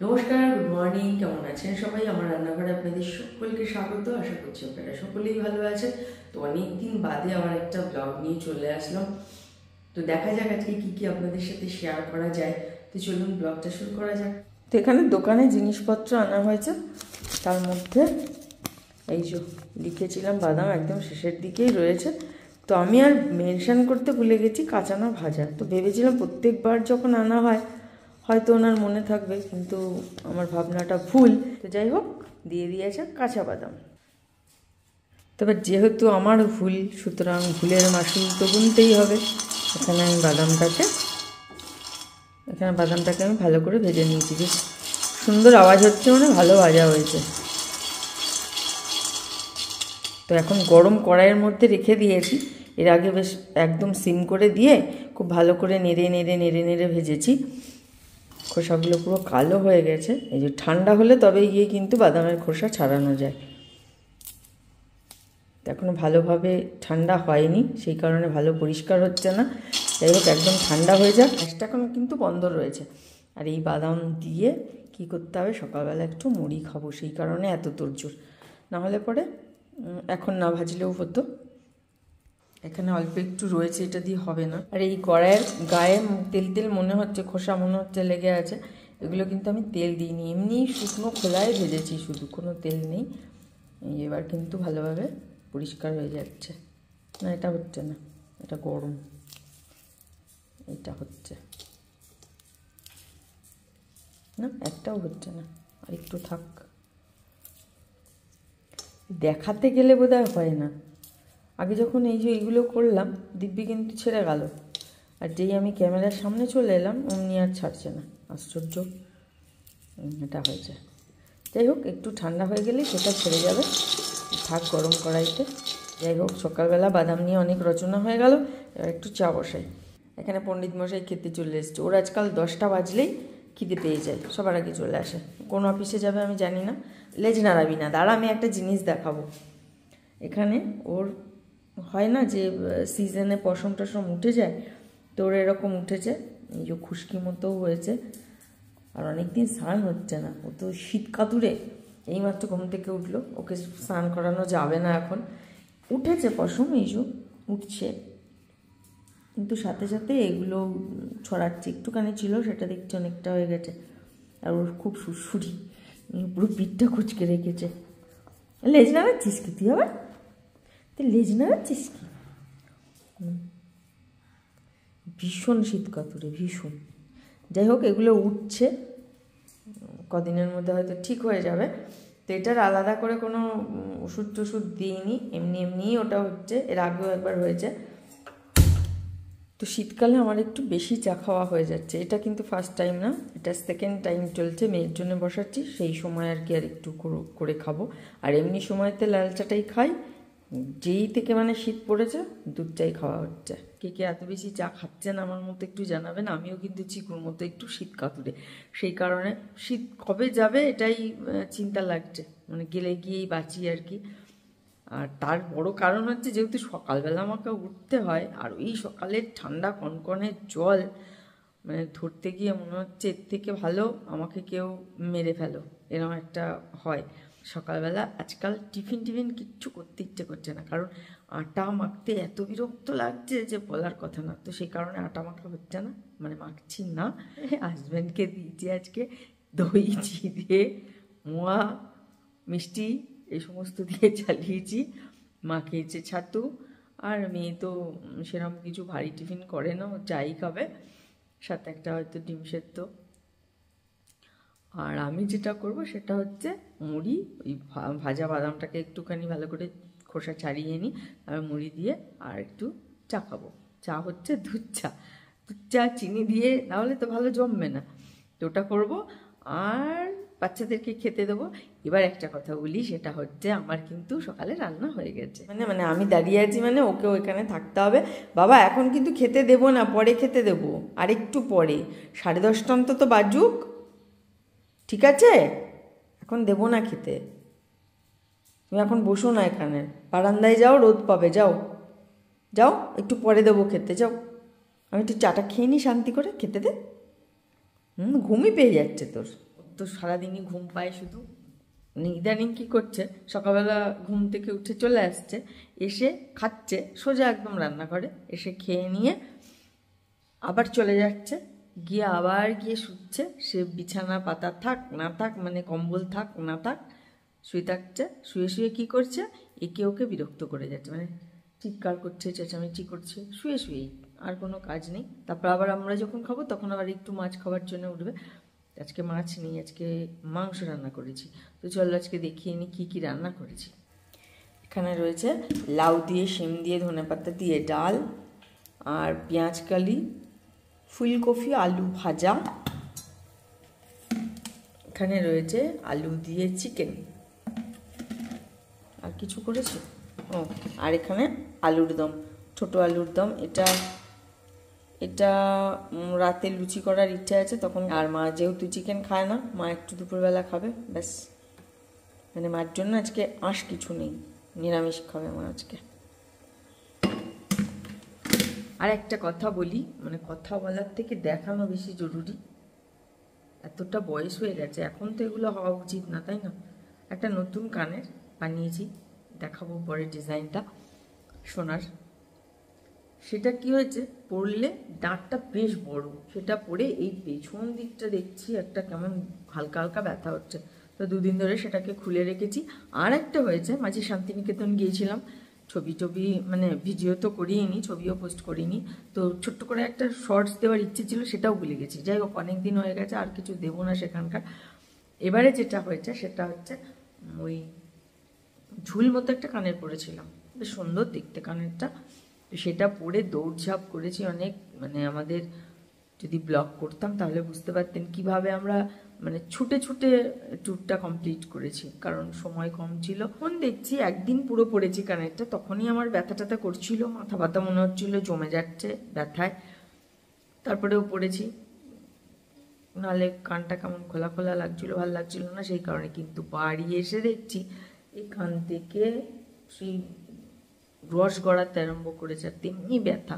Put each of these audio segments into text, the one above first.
নমস্কার, good morning. কেমন আছেন সবাই? আমার রান্নাঘরে আপনাদের সকলকে স্বাগত। আশা করছি আপনারা সকলেই ভালো আছেন। তো অনেকদিন বাদে আবার একটা ব্লগ নিয়ে চলে আসলাম। তো দেখা যাক আজকে কি কি আপনাদের সাথে শেয়ার করা যায়। তো চলুন ব্লগটা শুরু করা যাক। তো এখানে দোকানে জিনিসপত্র আনা হয়েছে, তার মধ্যে এই যে লিখেছিলাম বাদাম একদম শেষের দিকেই রয়েছে। তো আমি আর মেনশন করতে ভুলে গেছি কাঁচা না ভাজা। তো ভেবেছিলাম প্রত্যেকবার যখন আনা হয় হয়তো ওনার মনে থাকবে, কিন্তু আমার ভাবনাটা ভুল। তো যাই হোক, দিয়ে দিয়েছে কাঁচা বাদাম। তবে যেহেতু আমার ভুল, সুতরাং ভুলের মাসুল তো গুনতেই হবে। এখানে বাদামটাকে আমি ভালো করে ভেজে নিয়েছি। বেশ সুন্দর আওয়াজ হচ্ছে, মানে ভালো ভাজা হয়েছে। তো এখন গরম কড়াইয়ের মধ্যে রেখে দিয়েছি। এর আগে বেশ একদম সিম করে দিয়ে খুব ভালো করে নেড়ে নেড়ে ভেজেছি। খোসাগুলো পুরো কালো হয়ে গেছে। এই যে ঠান্ডা হলে তবে গিয়ে কিন্তু বাদামের খোসা ছাড়ানো যায়। এখনও ভালোভাবে ঠান্ডা হয়নি, সেই কারণে ভালো পরিষ্কার হচ্ছে না। যাই হোক, একদম ঠান্ডা হয়ে যাক। গ্যাসটা এখন কিন্তু বন্ধ রয়েছে। আর এই বাদাম দিয়ে কি করতে হবে, সকালবেলা একটু মুড়ি খাবো, সেই কারণে এত তোড়জোড়। নাহলে পরে এখন না ভাজলেও হতো। এখানে অল্প একটু রয়েছে, এটা দিয়ে হবে না। আর এই কড়াইয়ের গায়ে তেল তেল মনে হচ্ছে, খোসা মনে হচ্ছে লেগে আছে। এগুলো কিন্তু আমি তেল দিইনি, এমনি শুকনো খোলায় ভেজেছি, শুধু কোনো তেল নেই। এবার কিন্তু ভালোভাবে পরিষ্কার হয়ে যাচ্ছে। না, এটা হচ্ছে না, এটা গরম। এটা হচ্ছে না, একটাও হচ্ছে না। আর একটু থাক। দেখাতে গেলে বোধহয় হয় না। আগে যখন এই যে এইগুলো করলাম, দিব্যি কিন্তু ছেড়ে গেল। আর যেই আমি ক্যামেরার সামনে চলে এলাম, অমনি আর ছাড়ছে না। আশ্চর্য, এটা হয়েছে। যাই হোক, একটু ঠান্ডা হয়ে গেলেই সেটা ছেড়ে যাবে। থাক গরম কড়াইতে। যাই হোক, সকালবেলা বাদাম নিয়ে অনেক রচনা হয়ে গেল। এবার একটু চা বসাই। এখানে পণ্ডিত মশাই খেতে চলে এসছে। ওর আজকাল 10টা বাজলেই খিদে পেয়ে যায়, সবার আগে চলে আসে। কোন অফিসে যাবে আমি জানি না। লেজ নাড়াবি না, দাঁড়া আমি একটা জিনিস দেখাবো। এখানে ওর হয় না যে সিজনে পশম টশম উঠে যায়, তো ওর এরকম উঠেছে, এই যে খুশকি মতোও হয়েছে। আর অনেকদিন স্নান হচ্ছে না। ও তো শীত কাতুরে এইমাত্র ঘুম থেকে উঠলো, ওকে স্নান করানো যাবে না এখন। উঠেছে পশম, এই যে উঠছে, কিন্তু সাথে সাথে এগুলো ছড়াচ্ছে। একটুখানি ছিল, সেটা দেখছি অনেকটা হয়ে গেছে। আর ওর খুব সুরসুরি, পুরো পিঠটা কুচকে রেখেছে। লেজ নাড়াচ্ছিস কি তুই? আবার তুই লেজ নাড়াচ্ছিস কি? ভীষণ শীত কাতুরে, ভীষণ। যাই হোক, এগুলো উঠছে, কদিনের মধ্যে হয়তো ঠিক হয়ে যাবে। তো এটার আলাদা করে কোনো ওষুধ টষুধ দিইনি, এমনিই ওটা হচ্ছে। এর আগেও একবার হয়েছে। তো শীতকালে আমার একটু বেশি চা খাওয়া হয়ে যাচ্ছে। এটা কিন্তু ফার্স্ট টাইম না, এটা সেকেন্ড টাইম চলছে। মেয়ের জন্য বসাচ্ছি, সেই সময় আর কি আর একটু করে খাবো। আর এমনি সময়তে লাল চাটাই খাই। যেই থেকে মানে শীত পড়েছে, দুধ চাই খাওয়া হচ্ছে। কে কে এত বেশি চা খাচ্ছেন আমার মতো একটু জানাবেন। আমিও কিন্তু চিকুর মতো একটু শীত কাতুরে, সেই কারণে শীত কবে যাবে এটাই চিন্তা লাগছে। মানে গেলে গিয়েই বাঁচি আর কি। আর তার বড় কারণ হচ্ছে, যেহেতু সকালবেলা আমাকে উঠতে হয়, আর ওই সকালের ঠান্ডা কনকনে জল মানে ধরতে গিয়ে মনে হচ্ছে এর থেকে ভালো আমাকে কেউ মেরে ফেলো, এরকম একটা হয় সকালবেলা। আজকাল টিফিন কিচ্ছু করতে ইচ্ছে করছে না, কারণ আটা মাখতে এত বিরক্ত লাগছে যে বলার কথা না। তো সেই কারণে আটা মাখা হচ্ছে না, মানে মাখছি না। হাজব্যান্ডকে দিয়েছি আজকে দই, চিড়ে, মোয়া, মিষ্টি এই সমস্ত দিয়ে চালিয়েছি। মা খেয়েছে ছাতু। আর মেয়ে তো সেরকম কিছু ভারী টিফিন করে না, ও চাই খাবে, সাথে একটা হয়তো ডিম সেদ্ধ। আর আমি যেটা করব সেটা হচ্ছে মুড়ি, ওই ভাজা বাদামটাকে একটুখানি ভালো করে খোসা ছাড়িয়ে নিই, আর মুড়ি দিয়ে আর একটু চা খাবো। চা হচ্ছে দুধ চা, চিনি দিয়ে, নাহলে তো ভালো জমবে না। তো ওটা করবো, আর বাচ্চাদেরকে খেতে দেবো। এবার একটা কথা বলি, সেটা হচ্ছে আমার কিন্তু সকালে রান্না হয়ে গেছে। মানে আমি দাঁড়িয়ে আছি, মানে ওকে ওইখানে থাকতে হবে। বাবা এখন কিন্তু খেতে দেবো না, পরে খেতে দেবো, আর একটু পরে 10:30 অন্তত বাজুক, ঠিক আছে? এখন দেবো না খেতে। তুমি এখন বসো না, এখানে বারান্দায় যাও, রোদ পাবে, যাও যাও, একটু পরে দেবো খেতে, যাও। আমি একটু চাটা খেয়ে নিই শান্তি করে, খেতে দে। ঘুমই পেয়ে যাচ্ছে তোর। তো তো সারাদিনই ঘুম পায় শুধু। ইদানিং কী করছে, সকালবেলা ঘুম থেকে উঠে চলে আসছে, এসে খাচ্ছে সোজা একদম রান্নাঘরে, এসে খেয়ে নিয়ে আবার চলে যাচ্ছে, গিয়ে আবার গিয়ে শুচ্ছে। সে বিছানা পাতা থাক না থাক, মানে কম্বল থাক না থাক, শুয়ে থাকছে। শুয়ে শুয়ে কী করছে, একে ওকে বিরক্ত করে যাচ্ছে, মানে চিৎকার করছে, চেঁচামেচি করছে শুয়ে শুয়েই, আর কোনো কাজ নেই। তারপর আবার আমরা যখন খাবো তখন আবার একটু মাছ খাওয়ার জন্য উঠবে। আজকে মাছ নেই, আজকে মাংস রান্না করেছি। তো চলো আজকে দেখিয়ে নিই কী কী রান্না করেছি। এখানে রয়েছে লাউ দিয়ে, শিম দিয়ে, ধনেপাতা দিয়ে ডাল, আর পেঁয়াজ কালি, ফুলকপি আলু ভাজা। এখানে রয়েছে আলু দিয়ে চিকেন। আর কিছু করেছি? ও, আর এখানে আলুর দম, ছোট আলুর দম। এটা রাতে লুচি করার ইচ্ছা আছে তখন, আর মা যেহেতু চিকেন খায় না, মা একটু দুপুরবেলা খাবে ব্যাস। মানে মার জন্য আজকে কিছু নেই, নিরামিষ খাবে মা আজকে। আর একটা কথা বলি, মানে কথা বলার থেকে দেখানো বেশি জরুরি। এতটা বয়স হয়ে গেছে, এখন তো এগুলো হওয়া উচিত না, তাই না? একটা নতুন কানের বানিয়েছি, দেখাবো পরে ডিজাইনটা সোনার। সেটা কি হয়েছে, পরলে দাঁতটা বেশ বড়, সেটা পরে এই পেছন দিকটা দেখছি একটা কেমন হালকা হালকা ব্যথা হচ্ছে। তো দুদিন ধরে সেটাকে খুলে রেখেছি। আর একটা হয়েছে, মাঝে শান্তিনিকেতন গিয়েছিলাম, ছবি মানে ভিডিও তো করিনি, ছবিও পোস্ট করিনি, তো ছোট্ট করে একটা শর্টস দেওয়ার ইচ্ছে ছিল, সেটাও ভুলে গেছি। যাই হোক, অনেক দিন হয়ে গেছে, আর কিছু দেবো না সেখানকার। এবারে যেটা হয়েছে সেটা হচ্ছে ওই ঝুল মতো একটা কানের পরেছিলাম, বেশ সুন্দর দেখতে কানেরটা। সেটা পরে দৌড়ঝাঁপ করেছি অনেক, মানে আমাদের যদি ব্লগ করতাম তাহলে বুঝতে পারতেন কিভাবে আমরা মানে ছুটে ছুটে ট্যুরটা কমপ্লিট করেছি, কারণ সময় কম ছিল। এখন দেখছি একদিন পুরো পড়েছি কানেরটা, তখনই আমার ব্যথা ট্যাথা করছিল, মাথা ব্যথা মনে হচ্ছিল জমে যাচ্ছে ব্যথায়, তারপরেও পড়েছি। নাহলে কানটা কেমন খোলা খোলা লাগছিল, ভালো লাগছিল না, সেই কারণে। কিন্তু বাড়ি এসে দেখছি এখান থেকে সেই রস গড়াতে আরম্ভ করেছে, আর তেমনি ব্যথা।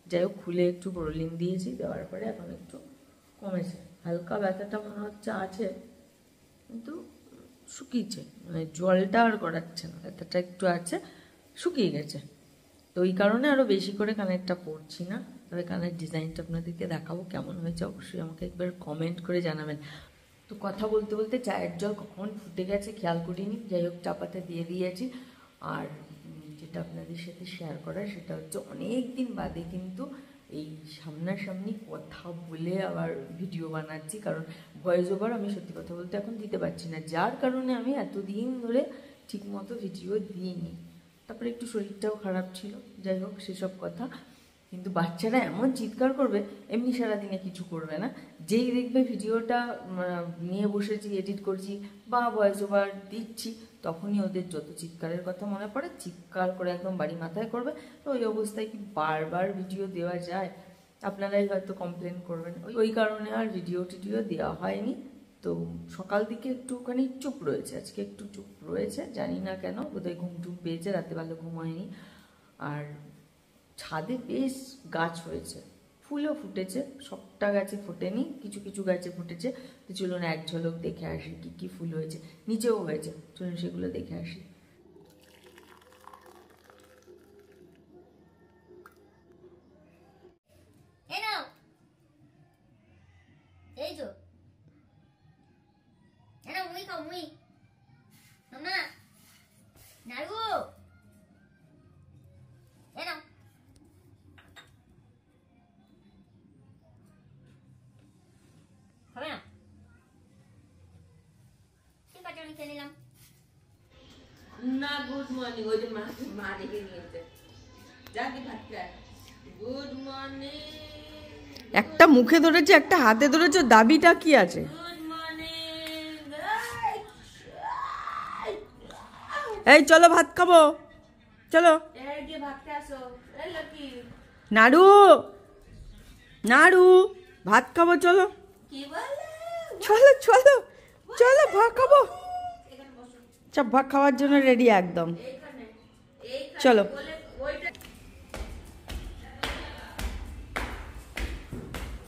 যাই হোক, খুলে একটু ব্রোলিন দিয়েছি, দেওয়ার পরে এখন একটু কমেছে। হালকা ব্যথাটা মনে হচ্ছে আছে, কিন্তু শুকিয়েছে, মানে জলটা আর গড়াচ্ছে না, ব্যথাটা একটু আছে, শুকিয়ে গেছে। তো ওই কারণে আরও বেশি করে কানেরটা পরছি না। তবে কানের ডিজাইনটা আপনাদেরকে দেখাবো, কেমন হয়েছে অবশ্যই আমাকে একবার কমেন্ট করে জানাবেন। তো কথা বলতে বলতে চায়ের জল কখন ফুটে গেছে খেয়াল করিনি। যাই হোক, চাপাতে দিয়ে দিয়েছি। আর যেটা আপনাদের সাথে শেয়ার করার সেটা হচ্ছে, অনেক দিন বাদে কিন্তু এই সামনাসামনি কথা বলে আবার ভিডিও বানাচ্ছি, কারণ ভয়েস ওভার আমি সত্যি কথা বলতে এখন দিতে পারছি না, যার কারণে আমি এতদিন ধরে ঠিকমতো ভিডিও দিইনি। তারপরে একটু শরীরটাও খারাপ ছিল, যাই হোক সেসব কথা। কিন্তু বাচ্চারা এমন চিৎকার করবে, এমনি সারাদিনে কিছু করবে না, যেই দেখবে ভিডিওটা নিয়ে বসেছি, এডিট করছি বা ভয়েস ওভার দিচ্ছি, তখনই ওদের যত চিৎকারের কথা মনে পড়ে, চিৎকার করে একদম বাড়ি মাথায় করবে। তো ওই অবস্থায় কি বারবার ভিডিও দেওয়া যায়? আপনারাই হয়তো কমপ্লেন করবেন, ওই কারণে আর ভিডিও টিডিও দেওয়া হয়নি। তো সকাল দিকে একটুখানি চুপ রয়েছে, আজকে একটু চুপ রয়েছে, জানি না কেন, বোধহয় ঘুম টুম পেয়েছে, রাতে ভালো ঘুম হয়নি। আর ছাদে বেশ গাছ হয়েছে, ফুলও ফুটেছে, সবটা গাছে ফোটেনি, কিছু কিছু গাছে ফুটেছে। তো চলুন এক ঝলক দেখে আসি কি কি ফুল হয়েছে, নিচেও হয়েছে, চলুন সেগুলো দেখে আসি। এই তো মুই খাও, মুই মামা নাড়ু হবে না, ঠিক আছে আমি খেয়ে নিলাম না। গুড মর্নিং, ওই যে মা রেখে নিয়েছে, যাকে ভাত খায়। Good morning. একটা মুখে ধরেছে, একটা হাতে ধরেছে, দাবিটা কি আছে? Good morning. এই চলো ভাত খাবো, চলো। নাড়ু নাড়ু, ভাত খাবো, চলো চলো চলো চলো, ভাত খাবো, সব ভাত খাওয়ার জন্য রেডি একদম, চলো।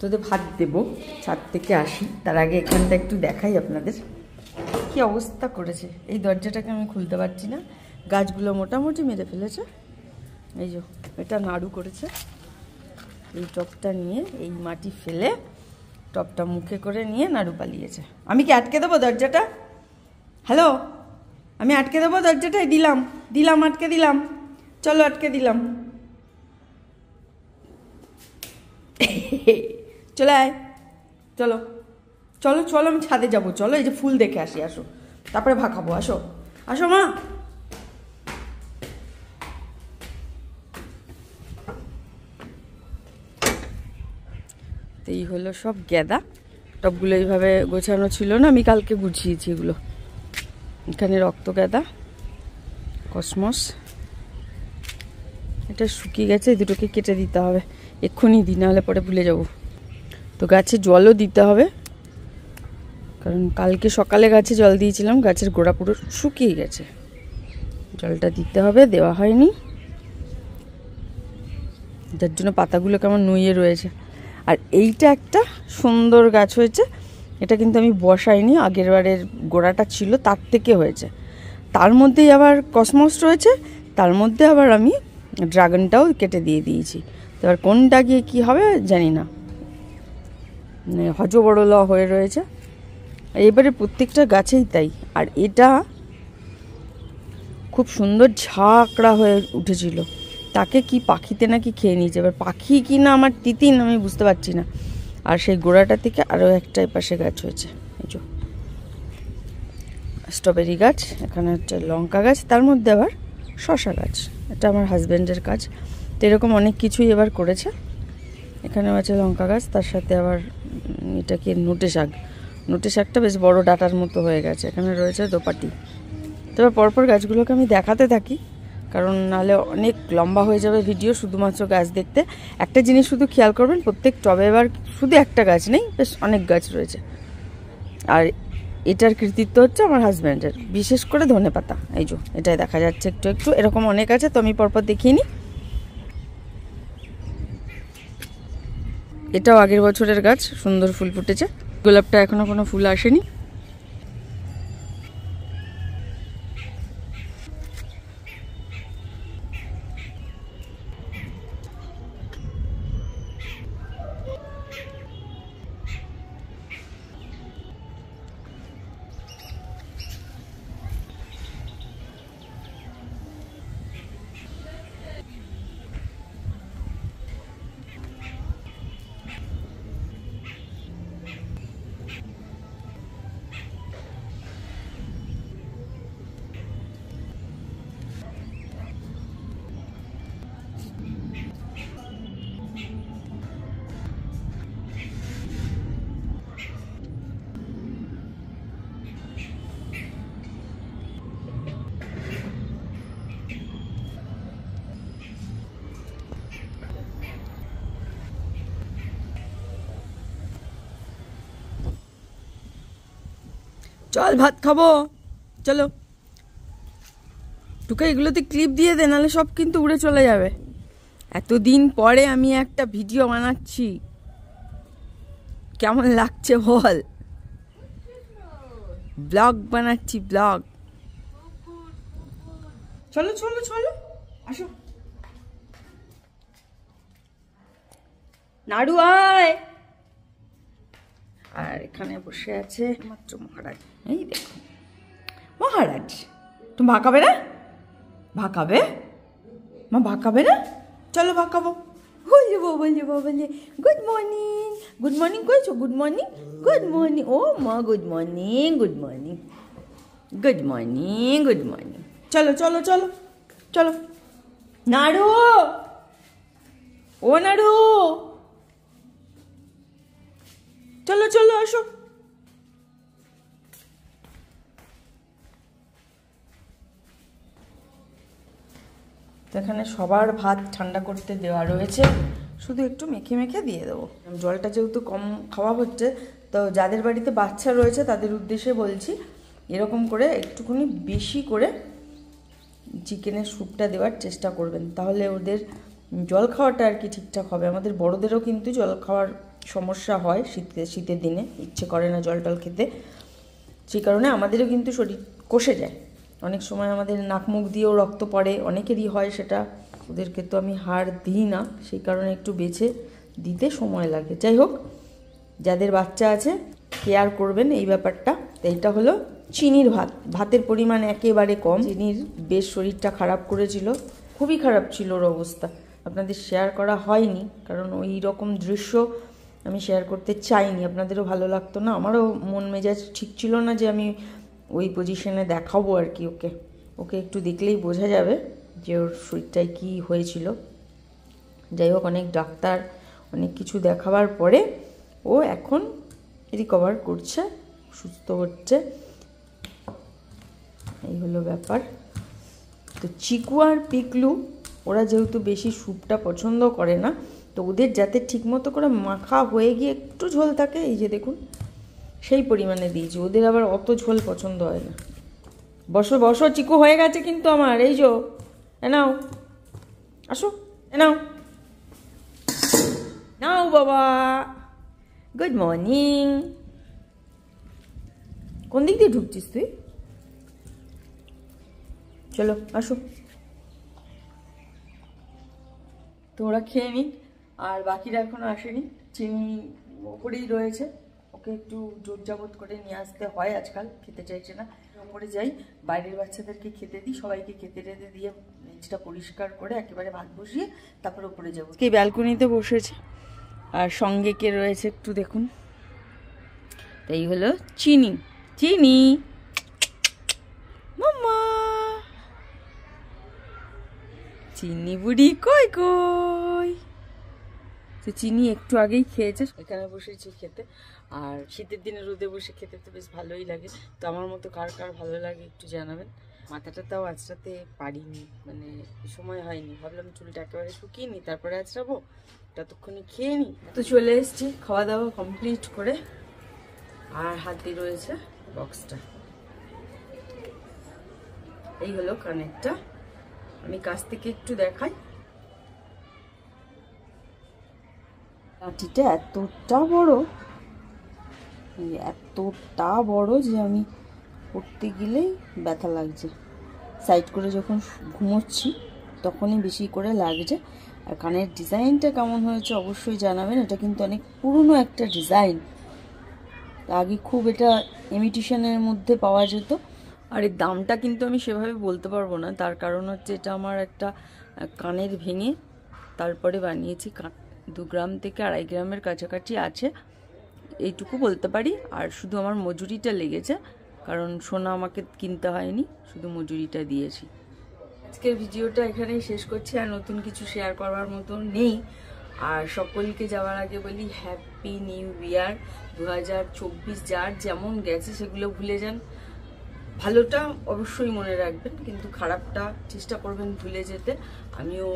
তোদের ভাত দেবো, ছাদ থেকে আসি, তার আগে এখানটা একটু দেখাই আপনাদের কি অবস্থা করেছে। এই দরজাটাকে আমি খুলতে পারছি না, গাছগুলো মোটামুটি মেরে ফেলেছে। এই যে এটা নাড়ু করেছে, এই টপটা নিয়ে এই মাটি ফেলে টপটা মুখে করে নিয়ে নাড়ু পালিয়েছে। আমি কি আটকে দেবো দরজাটা? হ্যালো, আমি আটকে দেবো দরজাটাই? দিলাম দিলাম আটকে দিলাম, চলো আটকে দিলাম। চলে আয়, চলো চলো চলো, আমি ছাদে যাবো, চলো এই যে ফুল দেখে আসি, আসো তারপরে ভাত খাবো, আসো আসো মা। তো এই হলো সব গ্যাদা, টবগুলো এইভাবে গোছানো ছিল না, আমি কালকে গুছিয়েছি এগুলো। এখানে রক্ত গ্যাদা, কসমস, এটা শুকিয়ে গেছে, দুটোকে কেটে দিতে হবে এক্ষুনি, দিই নাহলে পরে ভুলে যাব। তো গাছে জলও দিতে হবে, কারণ কালকে সকালে গাছে জল দিয়েছিলাম, গাছের গোড়া পুরো শুকিয়ে গেছে, জলটা দিতে হবে, দেওয়া হয়নি, যার জন্য পাতাগুলো কেমন নুয়ে রয়েছে। আর এইটা একটা সুন্দর গাছ হয়েছে, এটা কিন্তু আমি বসাইনি, আগের বারের গোড়াটা ছিল তার থেকে হয়েছে, তার মধ্যেই আবার কসমস রয়েছে, তার মধ্যে আবার আমি ড্রাগনটাও কেটে দিয়ে দিয়েছি। এবার কোনটা গিয়ে কী হবে জানি না, মানে হজবড়লা হয়ে রয়েছে এবারে প্রত্যেকটা গাছেই তাই। আর এটা খুব সুন্দর ঝাঁকড়া হয়ে উঠেছিল, তাকে কি পাখিতে নাকি খেয়ে নিয়েছে, এবার পাখি কি না আমার তিতিন আমি বুঝতে পারছি না। আর সেই গোড়াটা থেকে আরও একটা এপাশে গাছ হয়েছে, এই যে স্ট্রবেরি গাছ, এখানে হচ্ছে লঙ্কা গাছ, তার মধ্যে আবার শশা গাছ, এটা আমার হাজব্যান্ডের কাজ। তো এরকম অনেক কিছুই এবার করেছে। এখানেও আছে লঙ্কা গাছ, তার সাথে আবার এটা কি নোটে শাক, নোটে শাকটা বেশ বড় ডাটার মতো হয়ে গেছে। এখানে রয়েছে দোপাটি। তবে পরপর গাছগুলোকে আমি দেখাতে থাকি, কারণ নাহলে অনেক লম্বা হয়ে যাবে ভিডিও শুধুমাত্র গাছ দেখতে। একটা জিনিস শুধু খেয়াল করবেন, প্রত্যেক টবে এবার শুধু একটা গাছ নেই, বেশ অনেক গাছ রয়েছে। আর এটার কৃতিত্ব হচ্ছে আমার হাজব্যান্ডের, বিশেষ করে ধনেপাতা, এই যে এটাই দেখা যাচ্ছে একটু একটু, এরকম অনেক আছে, তো আমি পরপর দেখিয়ে নিই। এটাও আগের বছরের গাছ, সুন্দর ফুল ফুটেছে, গোলাপটা এখনো কোনো ফুল আসেনি। চল ভাত খাবো, চলো টুকা, এগুলোতে ক্লিপ দিয়ে দে, নাহলে সব কিন্তু উড়ে চলে যাবে। এতদিন পরে আমি একটা ভিডিও বানাচ্ছি, কেমন লাগছে বল? ব্লগ বানাচ্ছি, ব্লগ। চলো চলো চলো, আসো নাড়ু আয়। আর এখানে বসে আছে মাত্র মহারাজ, এই দেখো মহারাজ। তুমি ভাকাবে না? ভাকাবে মা, ভাকাবে না? চলো ভাকাবো। বলছে বলছে বলছে গুড মর্নিং, গুড মর্নিং করেছো? গুড মর্নিং, গুড মর্নিং, ও মা good morning, good morning, good morning, good morning. চলো চলো চলো চলো, নাড়ু, ও নাড়ু, চলো চলো আসো। তো এখানে সবার ভাত ঠান্ডা করতে দেওয়া রয়েছে, শুধু একটু মেখে মেখে দিয়ে দেবো। জলটা যেহেতু কম খাওয়া হচ্ছে, তো যাদের বাড়িতে বাচ্চা রয়েছে তাদের উদ্দেশ্যে বলছি, এরকম করে একটুখানি বেশি করে চিকেনের স্যুপটা দেওয়ার চেষ্টা করবেন, তাহলে ওদের জল খাওয়াটা আর কি ঠিকঠাক হবে। আমাদের বড়দেরও কিন্তু জল খাওয়ার সমস্যা হয় শীতের দিনে, ইচ্ছে করে না জল টল খেতে। সেই কারণে আমাদেরও কিন্তু শরীর কষে যায়, অনেক সময় আমাদের নাক মুখ দিয়েও রক্ত পড়ে, অনেকেরই হয় সেটা। ওদেরকে তো আমি হাড় দিই না, সেই কারণে একটু বেছে দিতে সময় লাগে। যাই হোক, যাদের বাচ্চা আছে কেয়ার করবেন এই ব্যাপারটা। এইটা হলো চিনির ভাত, ভাতের পরিমাণ একেবারে কম। চিনির বেশ শরীরটা খারাপ করেছিল, খুবই খারাপ ছিল ওর অবস্থা। আপনাদের শেয়ার করা হয়নি কারণ ওই রকম দৃশ্য আমি শেয়ার করতে চাইনি, আপনাদেরও ভালো লাগতো না, আমারও মন মেজাজ ঠিক ছিল না যে আমি ওই পজিশনে দেখাবো আর কি। ওকে একটু দেখলেই বোঝা যাবে যে ওর শরীরটায় কী হয়েছিল। যাই হোক, অনেক ডাক্তার অনেক কিছু দেখাবার পরে ও এখন রিকভার করছে, সুস্থ হচ্ছে, এই হলো ব্যাপার। তো চিকু আর পিকলু ওরা যেহেতু বেশি স্যুপটা পছন্দ করে না, তো ওদের যাতে ঠিকমতো করে মাখা হয়ে গিয়ে একটু ঝোল থাকে, এই যে দেখুন সেই পরিমাণে দিয়েছি। ওদের আবার অত ঝোল পছন্দ হয় না। বসো বসো, চিকু হয়ে গেছে কিন্তু আমার, এই যো নাও, আসো নাও নাও বাবা, গুড মর্নিং। কোন দিক দিয়ে ঢুকছিস তুই? চলো আসো। তো ওরা খেয়ে নিক, আর বাকিরা এখনো আসেনি। চিনি ওপরেই রয়েছে, ওকে একটু জোর জাবত করে নিয়ে আসতে হয় আজকাল, খেতে চাইছে না। ওপরে যাই, বাইরের বাচ্চাদেরকে খেতে দিই, সবাইকে খেতে টেতে দিয়ে নিচটা পরিষ্কার করে একেবারে ভাত বসিয়ে তারপর ওপরে যাবো। কে ব্যালকনিতে বসেছে আর সঙ্গে কে রয়েছে একটু দেখুন। তাই হলো চিনি, চিনি মাম্মা, চিনি বুড়ি কই কই। তো চিনি একটু আগেই খেয়েছে, এখানে বসেছি খেতে। আর শীতের দিনে রোদে বসে খেতে তো বেশ ভালোই লাগে। তো আমার মতো কার কার ভালো লাগে একটু জানাবেন। মাথাটা তাও আঁচড়াতে পারিনি, মানে সময় হয়নি, ভাবলাম চুলটা একেবারে শুকিয়ে নি তারপরে আঁচড়াবো, ততক্ষণে খেয়ে নি। তো চলে এসেছি খাওয়া দাওয়া কমপ্লিট করে, আর হাতে রয়েছে বক্সটা। এই হলো কানেরটা, আমি কাছ থেকে একটু দেখাই। লাঠিটা এতটা বড়, এতটা বড় যে আমি পড়তে গেলেই ব্যথা লাগছে। সাইড করে যখন ঘুমোচ্ছি তখনই বেশি করে লাগছে। আর কানের ডিজাইনটা কেমন হয়েছে অবশ্যই জানাবেন। এটা কিন্তু অনেক পুরনো একটা ডিজাইন, আগে খুব এটা ইমিটেশনের মধ্যে পাওয়া যেত। আর এর দামটা কিন্তু আমি সেভাবে বলতে পারবো না, তার কারণ হচ্ছে এটা আমার একটা কানের ভেঙে তারপরে বানিয়েছি। 2 গ্রাম থেকে 2.5 গ্রামের কাছাকাছি আছে, এইটুকু বলতে পারি। আর শুধু আমার মজুরিটা লেগেছে, কারণ সোনা আমাকে কিনতে হয়নি, শুধু মজুরিটা দিয়েছি। আজকের ভিডিওটা এখানেই শেষ করছি, আর নতুন কিছু শেয়ার করার মতো নেই। আর সকলকে যাওয়ার আগে বলি হ্যাপি নিউ ইয়ার 2024। যার যেমন গেছে সেগুলো ভুলে যান, ভালোটা অবশ্যই মনে রাখবেন, কিন্তু খারাপটা চেষ্টা করবেন ভুলে যেতে। আমিও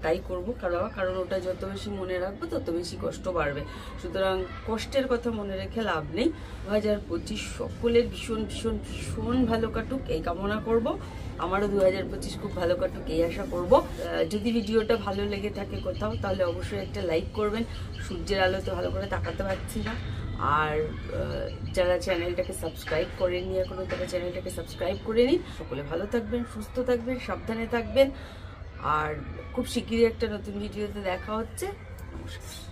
তাই করবো, কারণ ওটা যত বেশি মনে রাখবো তত বেশি কষ্ট বাড়বে। সুতরাং কষ্টের কথা মনে রেখে লাভ নেই। 2025 সকলের ভীষণ ভীষণ ভীষণ ভালো কাটুক এই কামনা করব। আমারও 2025 খুব ভালো কাটুক এই আশা করব। যদি ভিডিওটা ভালো লেগে থাকে কোথাও, তাহলে অবশ্যই একটা লাইক করবেন। সূর্যের আলোতে ভালো করে তাকাতে পারছি না। আর যারা চ্যানেলটাকে সাবস্ক্রাইব করেননি এখনো, তারা চ্যানেলটাকে সাবস্ক্রাইব করে নিন। সকলে ভালো থাকবেন, সুস্থ থাকবেন, সাবধানে থাকবেন। আর খুব শিগগিরই একটা নতুন ভিডিওতে দেখা হচ্ছে। নমস্কার।